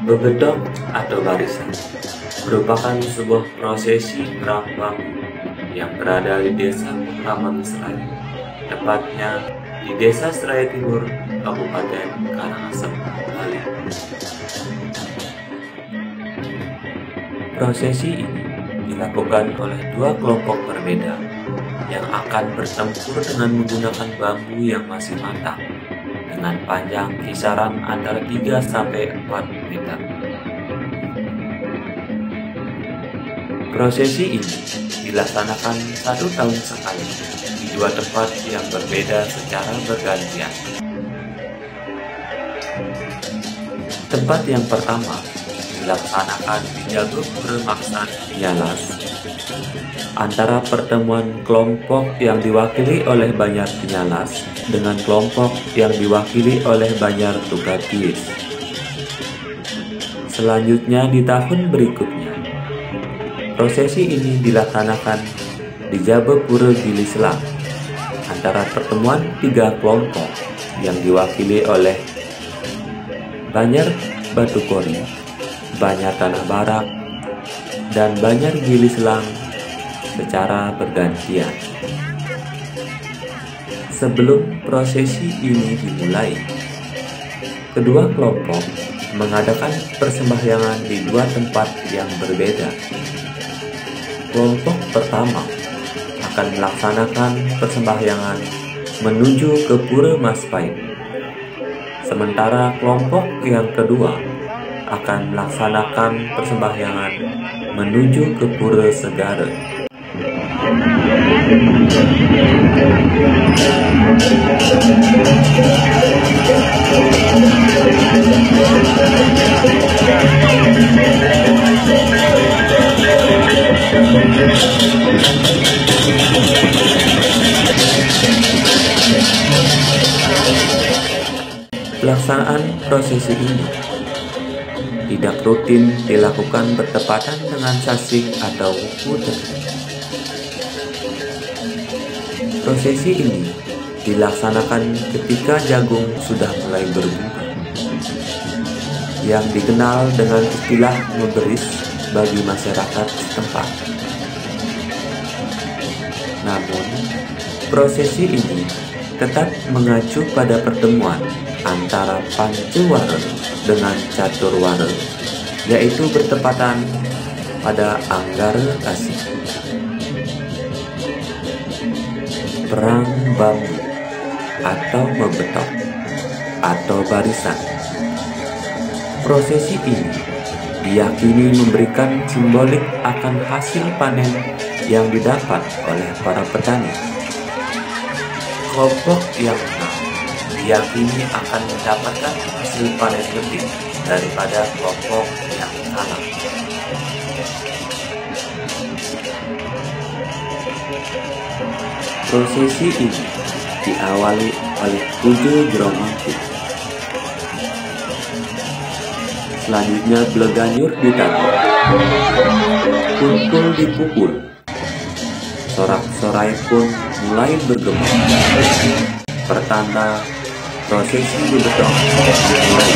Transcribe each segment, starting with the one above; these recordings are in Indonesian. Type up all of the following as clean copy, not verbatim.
Bebedok atau barisan merupakan sebuah prosesi perang bambu yang berada di desa Kramat Seraya, tepatnya di Desa Seraya Timur, Kabupaten Karangasem, Bali. Prosesi ini dilakukan oleh dua kelompok berbeda yang akan bertempur dengan menggunakan bambu yang masih matang dengan panjang kisaran antara 3 sampai 4 meter. Prosesi ini dilaksanakan 1 tahun sekali di 2 tempat yang berbeda secara bergantian. Tempat yang pertama dilaksanakan di Jagong Peremaksan Nyalas, antara pertemuan kelompok yang diwakili oleh Banjar Nyalas dengan kelompok yang diwakili oleh Banjar Tukatis. Selanjutnya di tahun berikutnya, prosesi ini dilaksanakan di Jabepura Gili Selang, antara pertemuan 3 kelompok yang diwakili oleh Banjar Batukori, Banjar Tanah Barak, dan Banjar Gili Selang secara bergantian. Sebelum prosesi ini dimulai, kedua kelompok mengadakan persembahyangan di 2 tempat yang berbeda. Kelompok pertama akan melaksanakan persembahyangan menuju ke Pura Maspait, sementara kelompok yang kedua akan melaksanakan persembahyangan menuju ke Pura Segara. Pelaksanaan prosesi ini tidak rutin dilakukan bertepatan dengan sasing atau wuku tertentu. Prosesi ini dilaksanakan ketika jagung sudah mulai berbunga, yang dikenal dengan istilah ngeberis bagi masyarakat setempat. Namun, prosesi ini tetap mengacu pada pertemuan antara Pancewara dengan Caturwara, yaitu bertepatan pada Anggara Kasih. Perang bambu atau bebedok atau barisan. Prosesi ini diyakini memberikan simbolik akan hasil panen yang didapat oleh para petani. Kelompok yang menang diyakini akan mendapatkan hasil panen lebih daripada kelompok yang kalah. Prosesi ini diawali oleh 7 Jromanti. Selanjutnya Bleganyur ditabuh, kumpul dipukul, sorak-sorai pun mulai bergema, pertanda prosesi bebedok dimulai.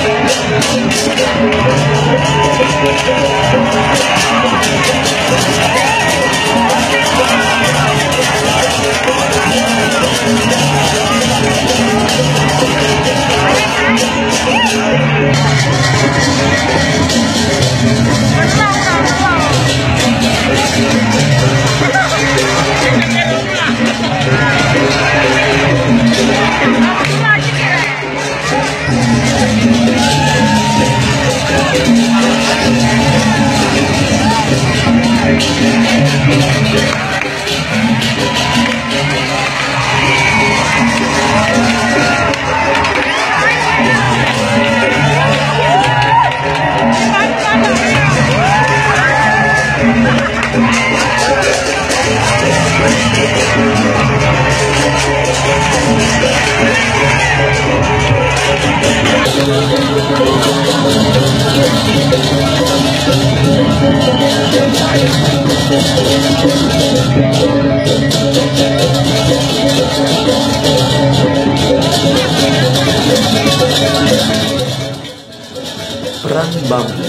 Perang bambu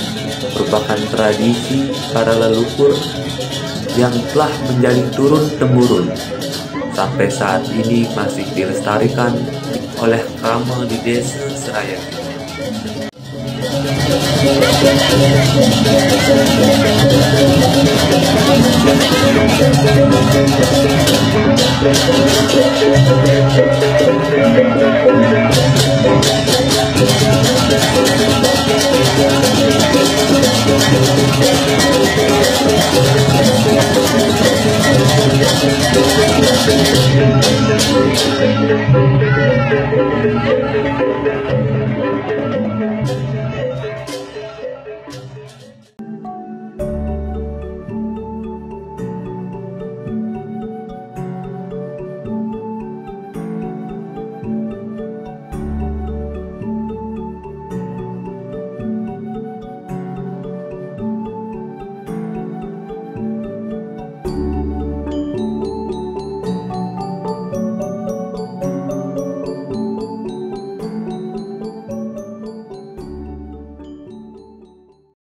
merupakan tradisi para leluhur yang telah menjadi turun-temurun. Sampai saat ini masih dilestarikan oleh Krama di Desa Seraya Timur.